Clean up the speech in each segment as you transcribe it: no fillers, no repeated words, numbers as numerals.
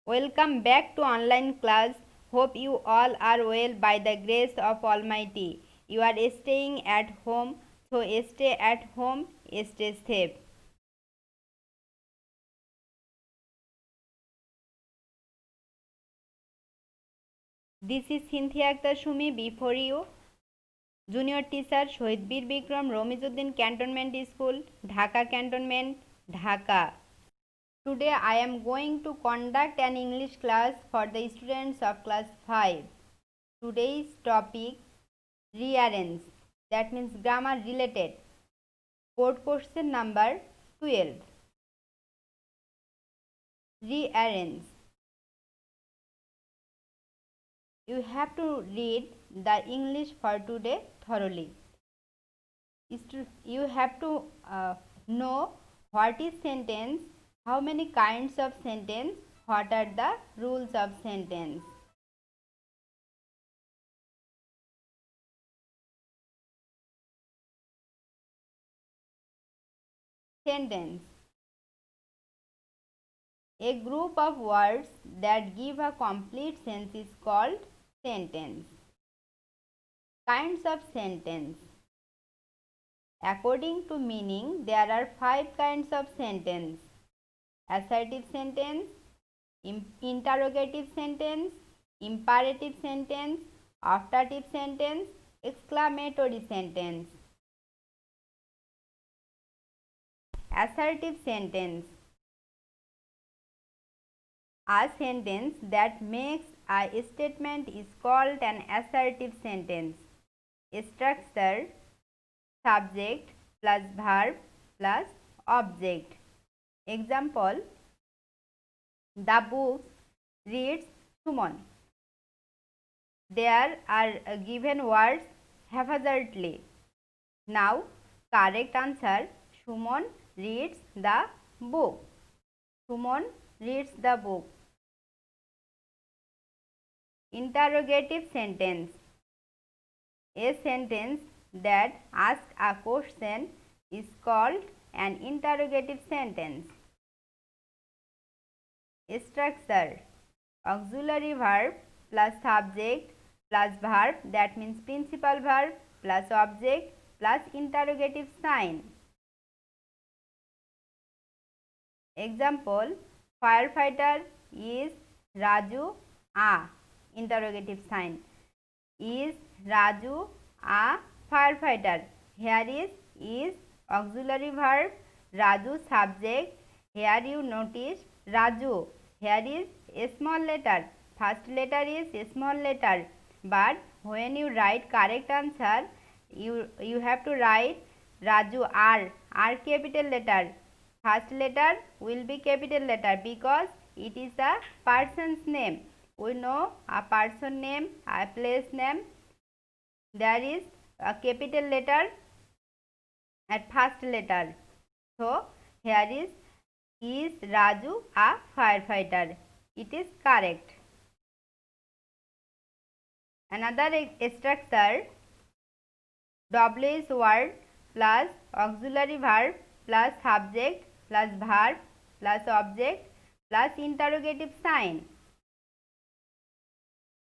Welcome back to online class. Hope you all are well by the grace of Almighty. You are staying at home, so stay at home, stay safe. This is Cynthia Akhtar Shumi before you. Junior teacher Shohid Bir Bikram Romizuddin Cantonment School, Dhaka Cantonment, Dhaka. Today I am going to conduct an English class for the students of class 5. Today's topic rearrange, that means grammar related. Board question number 12. Rearrange. You have to read the English for today thoroughly. You have to know what is sentence, how many kinds of sentence, what are the rules of sentence. Sentence. A group of words that give a complete sense is called sentence. Kinds of sentence. According to meaning, there are 5 kinds of sentence. Assertive sentence, interrogative sentence, imperative sentence, optative sentence, exclamatory sentence. Assertive sentence. A sentence that makes a statement is called an assertive sentence. Structure: subject plus verb plus object. Example: the book reads Suman. There are given words haphazardly. Now, correct answer: Suman reads the book. Suman reads the book. Interrogative sentence. A sentence that asks a question is called an interrogative sentence. Structure: auxiliary verb plus subject plus verb, that means principal verb plus object plus interrogative sign. Example: firefighter is Raju a interrogative sign. Is Raju a firefighter? Here is auxiliary verb, Raju subject. Here you notice Raju. Here is a small letter. First letter is a small letter. But when you write correct answer, you have to write Raju R capital letter. First letter will be capital letter because it is a person's name. We know a person name, a place name, there is a capital letter at first letter. So here is Raju a firefighter? It is correct. Another structure: WH word plus auxiliary verb plus subject plus verb plus object plus interrogative sign.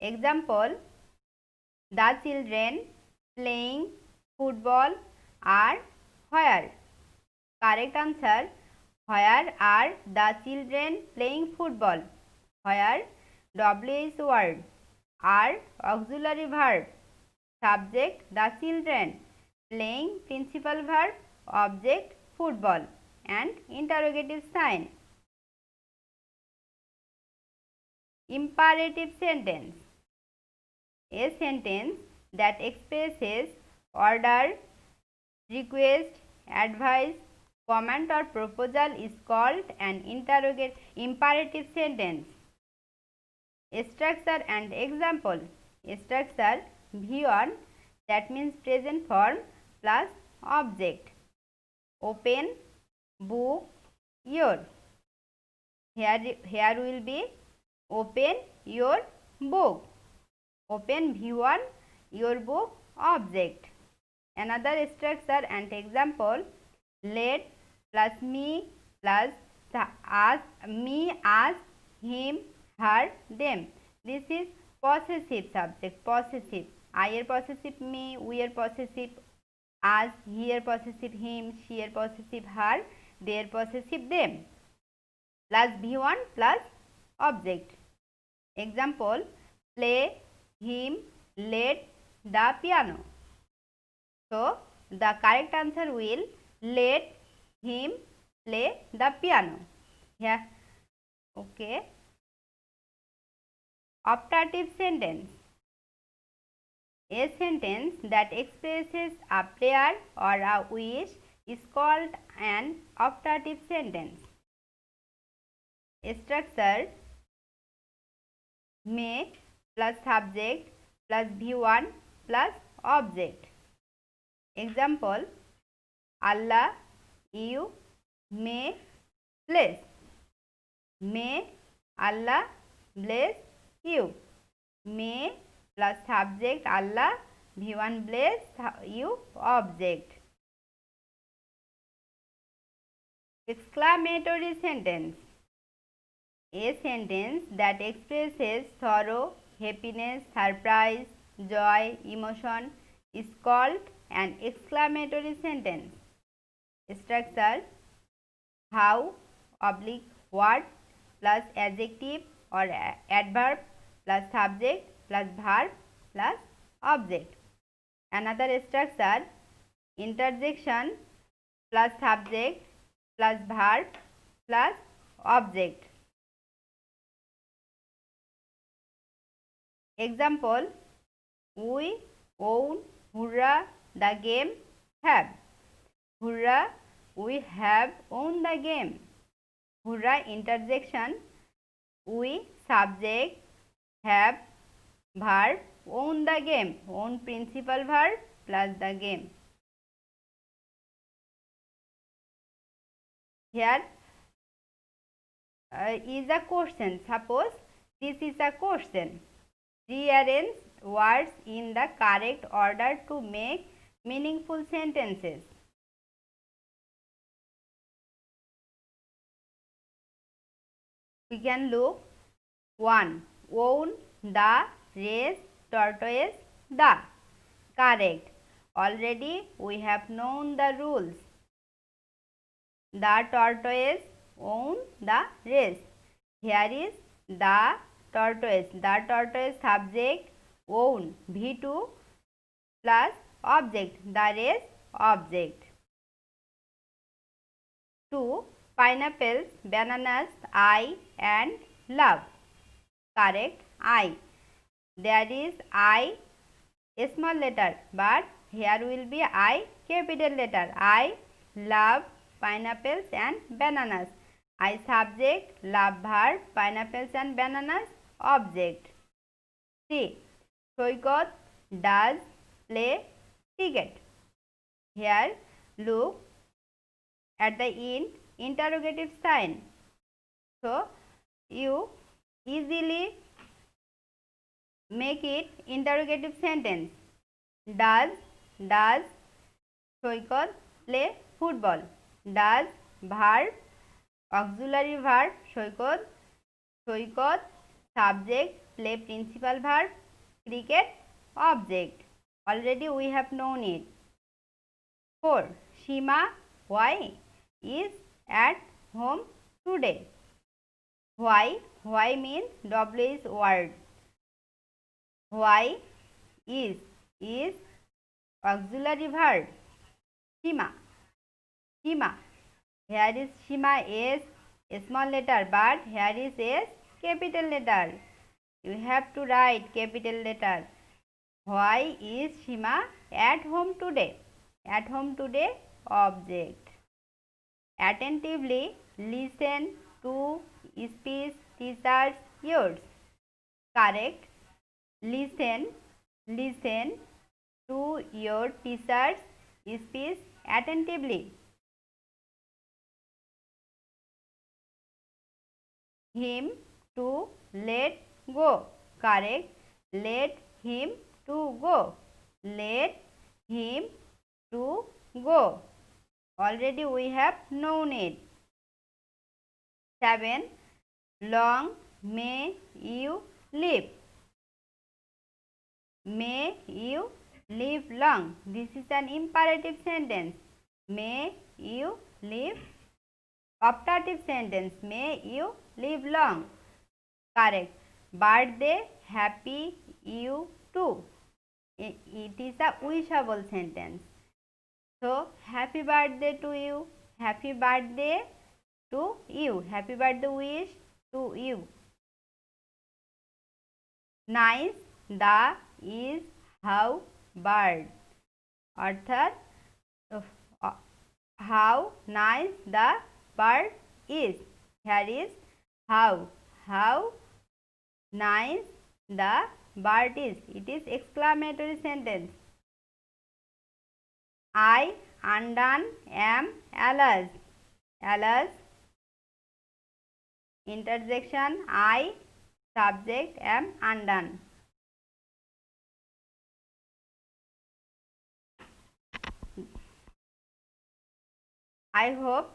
Example: the children playing football are where? Correct answer: where are the children playing football? Where, WH word, are auxiliary verb, subject the children, playing principal verb, object football, and interrogative sign. Imperative sentence. A sentence that expresses order, request, advice, command or proposal is called an imperative sentence. Structure and example. Structure: V1, that means present form plus object. Open book your. Here will be open your book. Open V1 your book object. Another structure and example: let plus me plus me ask him her, them. This is possessive subject, possessive. I এর possessive me, we এর possessive us, he এর possessive him, she এর possessive her, they এর possessive them. Plus V1 plus object. Example, play, him, led the piano. So, the correct answer will let him play the piano. Yeah. Okay. Optative sentence. A sentence that expresses a prayer or a wish is called an optative sentence. Structure: may plus subject plus V1 plus object. Example, Allah, you may bless. May Allah bless you. May plus subject Allah, V1 bless you, object. Exclamatory sentence. A sentence that expresses sorrow, happiness, surprise, joy, emotion is called an exclamatory sentence. Structure: how oblique what plus adjective or adverb plus subject plus verb plus object. Another structure: interjection plus subject plus verb plus object. Example, we own, hurrah, the game, have. Hurrah, we have won the game. Hurrah interjection, we subject, have, verb, own the game. Own principal verb plus the game. Here is a question. Suppose this is a question. Rearrange words in the correct order to make meaningful sentences. We can look 1. Own, the, race, tortoise, the. Correct. Already we have known the rules. The tortoise own the race. Here is the tortoise. The tortoise subject own V2 plus object the race object. 2. Pineapples, bananas, I and love. Correct. I. There is I a small letter, but here will be I capital letter. I love pineapples and bananas. I subject, love verb, pineapples and bananas object. 3. Soikot does play cricket. Here look at the end interrogative sign. So you easily make it interrogative sentence. Does Soikot play football? Does verb auxiliary verb Soikot subject play principal verb cricket object. Already we have known it. 4. Shima why is at home today? Why means W is word. Why is auxiliary verb. Shima. Here is Shima S small letter, but here is S capital letter. You have to write capital letter. Why is Shima at home today? At home today object. Attentively listen to speech teachers yours. Correct. Listen to your teacher's speech attentively. Him to let go. Correct. Let him to go. Let him to go. Already we have known it. 7. Long May you live. May you live long. This is an imperative sentence. May you live. Optative sentence. May you live long. Correct. Birthday, happy you too. It is a wishable sentence. So, happy birthday to you. Happy birthday to you. Happy birthday wish to you. Nice, the is how bird. অর্থাৎ how nice the bird is. Here is how nice the bird is. It is exclamatory sentence. I undone am Alice. Alice interjection I subject am undone. I hope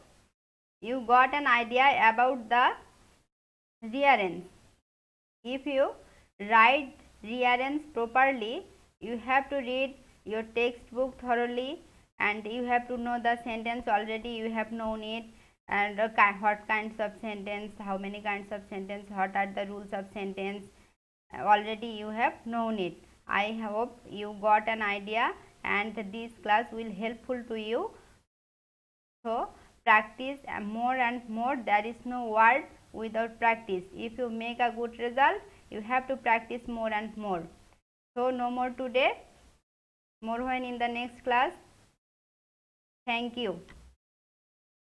you got an idea about the rearrange. If you write rearrange properly, you have to read your textbook thoroughly and you have to know the sentence already. You have known it and what kinds of sentence, how many kinds of sentence, what are the rules of sentence. Already you have known it. I hope you got an idea and this class will helpful to you. So practice more and more. There is no word without practice. If you make a good result, you have to practice more and more. So no more today, more when in the next class. Thank you.